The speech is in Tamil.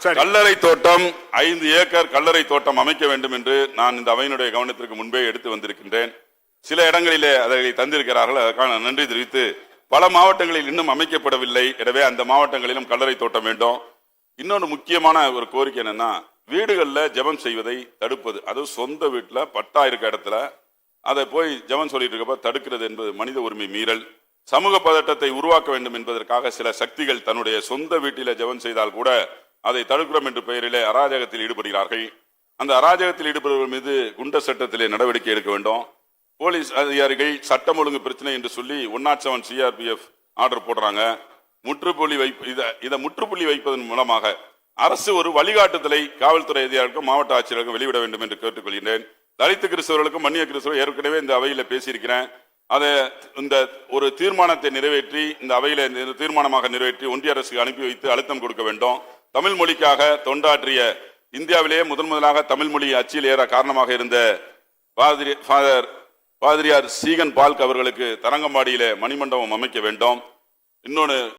கல்லறை தோட்டம் 5 ஏக்கர் கல்லறை தோட்டம் அமைக்க வேண்டும் என்று நான் இந்த அவையினுடைய கவனத்திற்கு முன்பே எடுத்து வந்திருக்கின்றேன். சில இடங்களிலே அதை தந்திருக்கிறார்கள். அதற்கான நன்றி தெரிவித்து, பல மாவட்டங்களில் இன்னும் அமைக்கப்படவில்லை. எனவே அந்த மாவட்டங்களிலும் கல்லறை தோட்டம் வேண்டும். இன்னொன்று முக்கியமான ஒரு கோரிக்கை என்னன்னா, வீடுகளில் ஜெபம் செய்வதை தடுப்பது. அதுவும் சொந்த வீட்டில் பட்டா இருக்க இடத்துல அதை போய் ஜெபம் சொல்லிட்டு இருக்கப்ப தடுக்கிறது என்பது மனித உரிமை மீறல். சமூக பதட்டத்தை உருவாக்க வேண்டும் என்பதற்காக சில சக்திகள் தன்னுடைய சொந்த வீட்டில் ஜெபம் செய்தால் கூட அதை தடுக்கிறோம் என்ற பெயரிலே அராஜகத்தில் ஈடுபடுகிறார்கள். அந்த அராஜகத்தில் ஈடுபடுவர்கள் மீது குண்டர் சட்டத்திலே நடவடிக்கை எடுக்க வேண்டும். போலீஸ் அதிகாரிகள் சட்டம் ஒழுங்கு பிரச்சனை என்று சொல்லி 107 CRPF ஆர்டர் போடுறாங்க. இதை முற்றுப்புள்ளி வைப்பதன் மூலமாக அரசு ஒரு வழிகாட்டுதலை காவல்துறை அதிகாரிகளுக்கும் மாவட்ட ஆட்சியர்களுக்கும் வெளியிட வேண்டும் என்று கேட்டுக்கொள்கிறேன். தலித்து கிறிஸ்தவர்களுக்கும் மன்னிய கிறிஸ்தவர்கள் ஏற்கனவே இந்த அவையில பேசியிருக்கிறேன். அதை இந்த ஒரு தீர்மானத்தை நிறைவேற்றி இந்த அவையில தீர்மானமாக நிறைவேற்றி ஒன்றிய அரசுக்கு அனுப்பி வைத்து அழுத்தம் கொடுக்க வேண்டும். தமிழ் மொழிக்காக தொண்டாற்றிய, இந்தியாவிலேயே முதலாக தமிழ் மொழி அச்சில் ஏற காரணமாக இருந்த பாதிரியார் சீகன் பால்க் அவர்களுக்கு தரங்கம்பாடியில மணிமண்டபம் அமைக்க வேண்டும். இன்னொன்று